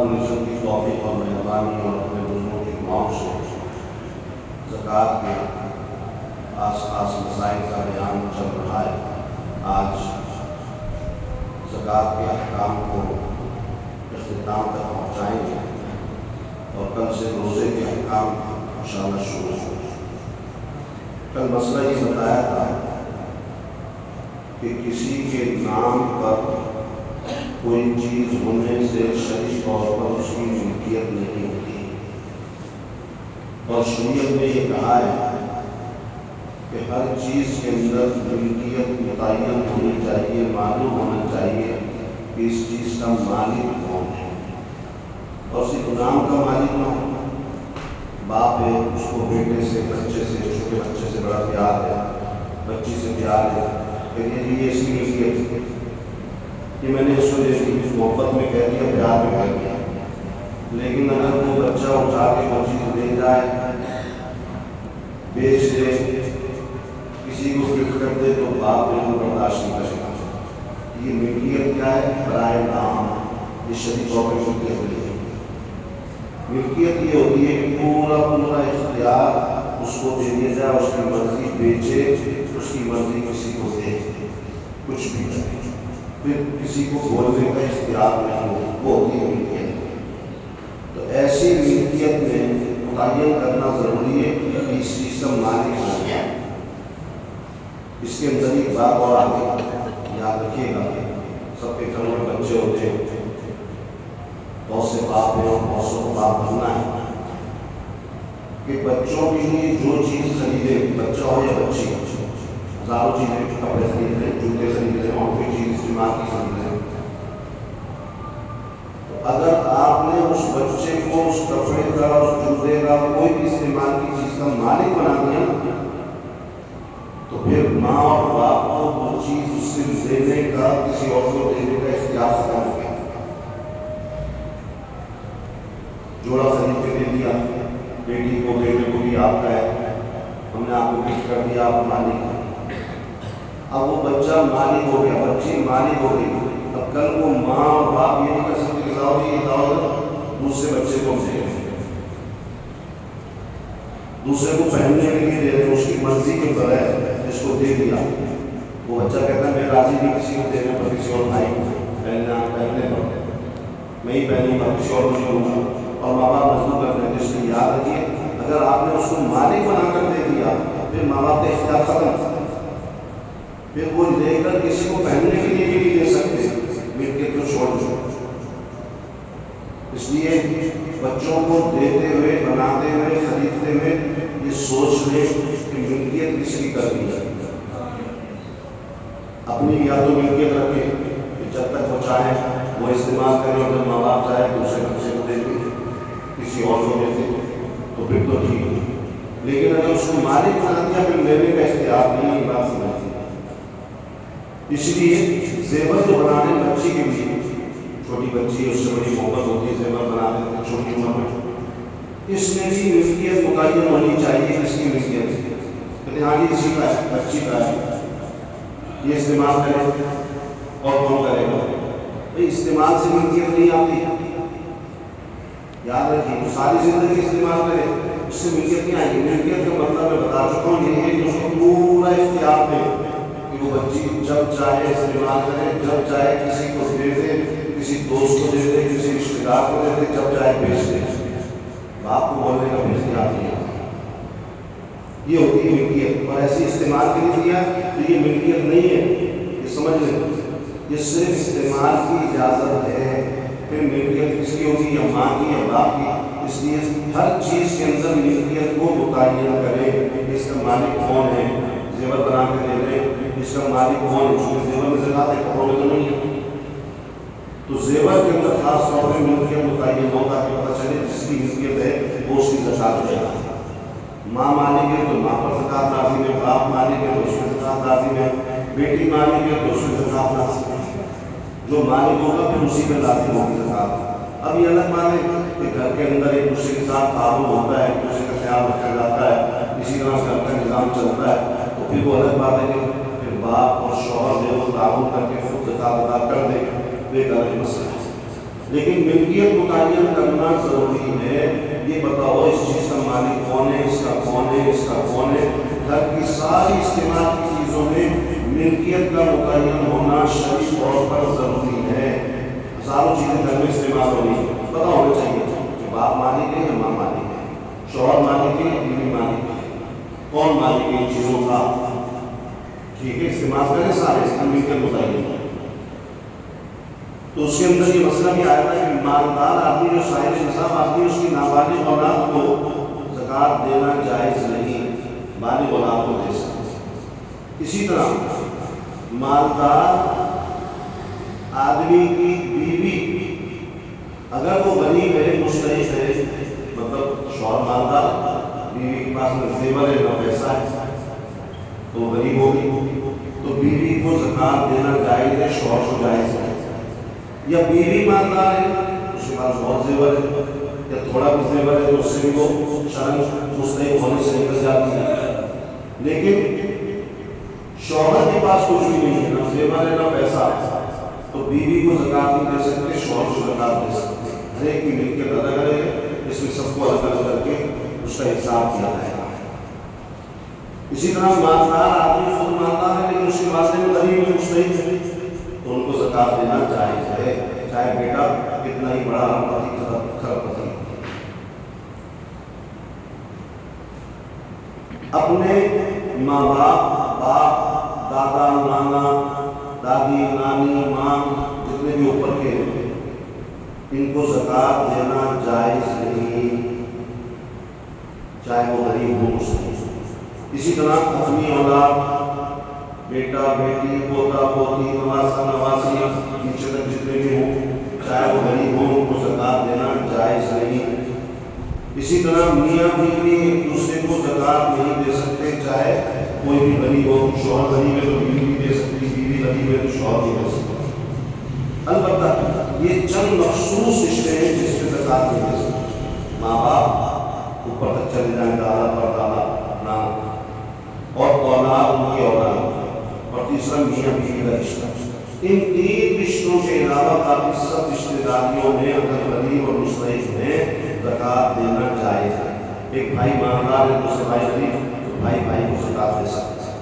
رب العزت کی توفیق اور مہربانی اور اپنے بزرگوں کی دعاؤں سے زکوٰۃ کے خاص مسائل کا بیان چل رہا ہے۔ آج زکوٰۃ کے احکام کو اختتام تک پہنچائیں گے اور کل سے روزے کے احکام انشاءاللہ شروع ہوں۔ کل مسئلہ یہ بتایا تھا کہ کسی کے نام پر کوئی چیز ہونے سے شرعی طور پر اس کی ملکیت نہیں ہوتی، اور شریعت نے یہ کہا ہے کہ ہر چیز کے اندر ملکیت متعین ہونی چاہیے، معلوم ہونا چاہیے کہ اس چیز کا مالک کون ہے، اور صرف نام کا مالک نہ ہو۔ باپ ہے، اس کو بیٹے سے، بچے سے، چھوٹے بچے سے بڑا پیار ہے، بچی سے پیار ہے، یہ اس کی ملکیت ہے، کہ میں نے اس کو اس محبت میں کہہ دیا، پیار میں کہہ دیا۔ لیکن اگر وہ بچہ اٹھا کے وہ چیز لے جائے، بیچ دے، کسی کو گفٹ کر دے، تو باپ نے وہ برداشت نہیں کرے گا۔ یہ ملکیت کیا ہے؟ برائے نام، یہ شرعی طور پر ملکیت نہیں ہے۔ ملکیت یہ ہوتی ہے کہ پورا اختیار اس کو دے دیا جائے، اس کی مرضی بیچے، اس کی مرضی کسی کو دے، کچھ بھی کرے، پھر کسی کو بولنے کا اختیار نہیں ہو، وہ ہوتی ہے ملکیت۔ تو ایسی ملکیت میں متعین کرنا ضروری ہے کہ اس چیز کا مالک ہو گیا۔ اس کے اندر ایک بات اور آگے یاد رکھیے گا، سب کے گھروں میں بچے ہوتے ہیں، بہت سے باپ ہیں اور بہت سے باپ بننا ہے کہ بچوں کے لیے جو چیز خریدے، بچہ ہو یا بچی، ہزاروں چیزیں، کپڑے خرید لیں، جوتے خرید لیں، اور کوئی چیز استعمال کی خرید لیں، تو اگر آپ نے اس بچے کو اس کپڑے کا، اس جوتے کا، کوئی بھی استعمال کی چیز کا مالک بنا دیا، تو پھر ماں اور باپ کو وہ چیز اس سے لینے کا، کسی اور کو دینے کا اختیار ختم ہو گیا۔ جوڑا خرید کے دے دیا بیٹی کو، بیٹے کو بھی آپ کا ہے، ہم نے آپ کو گفٹ کر دیا، آپ مالک ہیں۔ اب وہ بچہ مالک ہو گیا، بچی مالک ہو گئی۔ اب کل کو ماں اور باپ یہ نہیں کر سکتے کہ لاؤ جی یہ لاؤ، دوسرے بچے کو دے دیں، دوسرے کو پہننے کے لیے دے دیں، اس کی مرضی کے بغیر اس کو دے دیا۔ وہ بچہ کہتا ہے میں راضی نہیں کسی کو دینے پر، کسی اور بھائی کو پہننے پر، میں ہی پہنوں گا، کسی اور کو دوں گا، اور ماں باپ مجبور کرتے ہیں۔ اس لیے یاد رکھیے، اگر آپ نے اس کو مالک بنا کر دے دیا، پھر ماں باپ کا اختیار ختم، پھر وہ لے کر کسی کو پہننے کے لیے بھی نہیں دے سکتے، ملکیت کو چھوڑ دو۔ اس لیے بچوں کو دیتے ہوئے، بناتے ہوئے، خریدتے ہوئے یہ سوچ لیں کہ ملکیت کس کی کر دی جائے۔ اپنی یا تو ملکیت رکھے کہ جب تک وہ چاہے وہ استعمال کرے، اور جب ماں باپ چاہے دوسرے بچے کو دے دے، کسی اور کو دے دے، تو پھر تو ٹھیک ہے۔ لیکن اگر اس کو مالک بنا دیا، پھر لینے کا اختیار نہیں، یہ بات سمجھتی۔ اس لیے زیور جو بنانے بچی کے لیے، چھوٹی بچی ہے، اس سے بڑی محبت ہوتی ہے، زیور بنا دیتے ہیں چھوٹی عمر میں، اس میں بھی ملکیت متعین ہونی چاہیے، اس کی ملکیت کہتے ہیں ہاں جی اسی کا ہے، بچی کا ہے، یہ استعمال کرے، اور کون کرے گا؟ بھائی استعمال سے ملکیت نہیں آتی، یاد رکھیے، ساری زندگی استعمال کرے، اس سے ملکیت نہیں آئے گی۔ ملکیت کا مطلب میں بتا چکا ہوں، یہ ہے کہ اس کو پورا اختیار دے کہ وہ بچی جب چاہے استعمال کرے، جب چاہے کسی کو دے دے، کسی دوست کو دے دے، کسی رشتے دار کو دے دے، جب چاہے بیچ دے، باپ کو بولنے کا بھی اختیار نہیں ہے۔ یہ ہوتی ہے ملکیت، اور ایسی استعمال کے لیے دیا تو یہ ملکیت نہیں ہے، یہ سمجھ لیں، یہ صرف استعمال کی اجازت ہے۔ پھر ملکیت کس کی ہوگی؟ یا ماں کی یا باپ کی۔ اس لیے ہر چیز کے اندر ملکیت کو متعین کرے، اس کا مالک کون ہے۔ زیور بنا کے دے رہے، اس کا مالک کون ہے؟ چونکہ زیور میں زکوٰۃ ہے، کپڑوں میں تو نہیں ہے، تو زیور کے اندر خاص طور پہ ملکیت متعین ہو تاکہ پتہ چلے جس کی ملکیت ہے وہ اس کی زکوٰۃ دے گا۔ ماں مالک ہے تو ماں پر زکوٰۃ لازم ہے، باپ مالک ہے تو اس میں زکوٰۃ لازم ہے، بیٹی مالک ہے تو اس میں زکوٰۃ لازم ہے۔ جو مالک ہوگا پھر اسی میں لازم ہوگی زکوٰۃ۔ اب یہ الگ بات ہے کہ گھر کے اندر ایک دوسرے کے ساتھ تعاون ہوتا ہے، ایک دوسرے کا خیال رکھا جاتا ہے، اسی طرح گھر کا نظام چلتا ہے، تو پھر وہ الگ بات ہے کہ پھر باپ اور شوہر جو وہ تعاون کر کے خود زکوٰۃ ادا کر دے، وہ ایک الگ مسئلہ ہے۔ لیکن ملکیت متعین کرنا ضروری ہے. یہ بتاؤ اس چیز کا مالک کون ہے، اس کا کون ہے، اس کا کون ہے. گھر کی ساری استعمال کی چیزوں میں ملکیت کا متعین ہونا شرعی طور پر ضروری ہے. ہزاروں چیزیں گھر میں استعمال ہو رہی ہیں، پتہ ہونا چاہیے کہ باپ مالک ہے یا ماں مالک ہے، شوہر مالک ہے یا بیوی مالک ہے، کون مالک ہے ان چیزوں کا. ٹھیک ہے، استعمال کریں سارے ملکیت متعین. تو اس کے اندر یہ مسئلہ بھی آیا تھا کہ مالدار آدمی جو صاحب نصاب آدمی اس کی نابالغ اولاد کو زکوٰۃ دینا جائز نہیں، بالغ اولاد کو دے سکتے. اسی طرح مالدار آدمی کی بیوی اگر وہ غریب ہے، مستحق ہے، مطلب شوہر مالدار، بیوی کے پاس نہ زیور ہے نہ پیسہ ہے تو وہ غریب ہوگی، تو بیوی کو زکوٰۃ دینا جائز ہے، شوہر کو جائز ہے. یا بیوی مالدار ہے، اس کے پاس بہت زیور ہے یا تھوڑا بھی زیور ہے تو اس سے بھی وہ شرعاً مستحق ہونے سے نکل جاتی ہے. لیکن شوہر کے پاس کچھ بھی نہیں ہے، نہ زیور ہے نہ پیسہ ہے، تو بیوی کو زکوٰۃ نہیں دے سکتے، شوہر کو زکوٰۃ دے سکتے. ہر ایک کی ملکیت الگ الگ ہے، اس میں سب کو الگ الگ کر کے اس کا حساب کیا جائے گا. اسی طرح مالدار آدمی خود مالدار ہے لیکن اس کے والدین غریب ہے، مستحق ہے، تو ان کو زکوٰۃ دینا جائز ہے، چاہے بیٹا کتنا ہی بڑا کھربپتی. اپنے ماں باپ، دادا، نانا، دادی، نانی، ماں، جتنے بھی اوپر کے ہیں ان کو زکوٰۃ دینا جائز نہیں، چاہے وہ غریب ہو مسلم. اسی طرح اپنی اولاد، بیٹا، بیٹی، پوتا، پوتی، نواسا، نواسی، نیچے تک جتنے بھی ہوں، چاہے وہ غریب ہوں، ان کو زکوٰۃ دینا جائز نہیں. اسی طرح میاں بیوی ایک دوسرے کو زکوٰۃ نہیں دے سکتے، چاہے کوئی بھی غریب ہو. شوہر غریب ہے تو بیوی نہیں دے سکتی، بیوی غریب ہے تو شوہر نہیں دے سکتا. البتہ یہ چند مخصوص رشتے ہیں جس میں زکوٰۃ نہیں دے سکتے. ماں باپ اوپر تک چلے جائیں، دادا پردادا، نام، اور اولاد ان کی اولاد، اور تیسرا میاں بیوی کا رشتہ. ان تین رشتوں کے علاوہ باقی سب رشتے داریوں میں اگر غریب اور مستحق میں زکوٰۃ دینا جائز ہے. ایک بھائی مالدار ہے، دوسرے بھائی غریب، تو بھائی کو زکوٰۃ دے سکتے ہیں.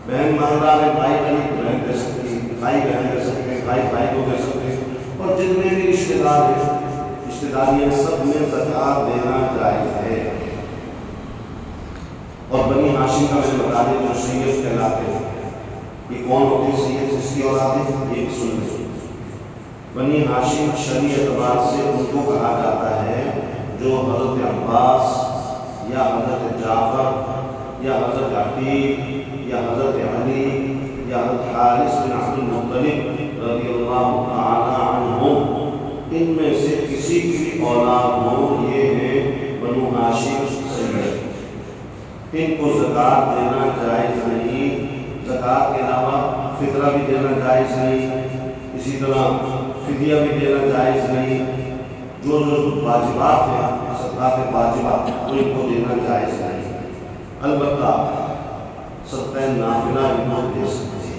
بہن مالدار ہے، بھائی غریب، بہن دے سکتی ہے، بھائی بہن دے سکتے ہیں، بھائی کو دے سکتے ہیں. اور جتنے بھی رشتے دار ہیں، رشتے داریاں، سب میں زکوٰۃ دینا جائز ہے. اور بنی ہاشم کا میں بتا دیں جو سید کہلاتے ہیں، یہ کون ہوتے ہیں سید جس کی اولاد ہے؟ یہ بھی سن لیں. بنی ہاشم شرعی اعتبار سے ان کو کہا جاتا ہے جو حضرت عباس یا حضرت جعفر یا حضرت عقیل یا حضرت علی یا حضرت حارث بن عبد المطلب رضی اللہ تعالی عنہم ان میں سے کسی کی بھی اولاد ہو، یہ ہے بنو ہاشم سید. ان کو زکوٰۃ دینا جائز نہیں. زکوٰۃ کے علاوہ فطرہ بھی دینا جائز نہیں، اسی طرح فدیہ بھی دینا جائز نہیں. جو واجبات ہیں، صدقات واجبات، ان کو دینا جائز نہیں. البتہ صدقہ نافلہ ان کو دے سکتے ہیں.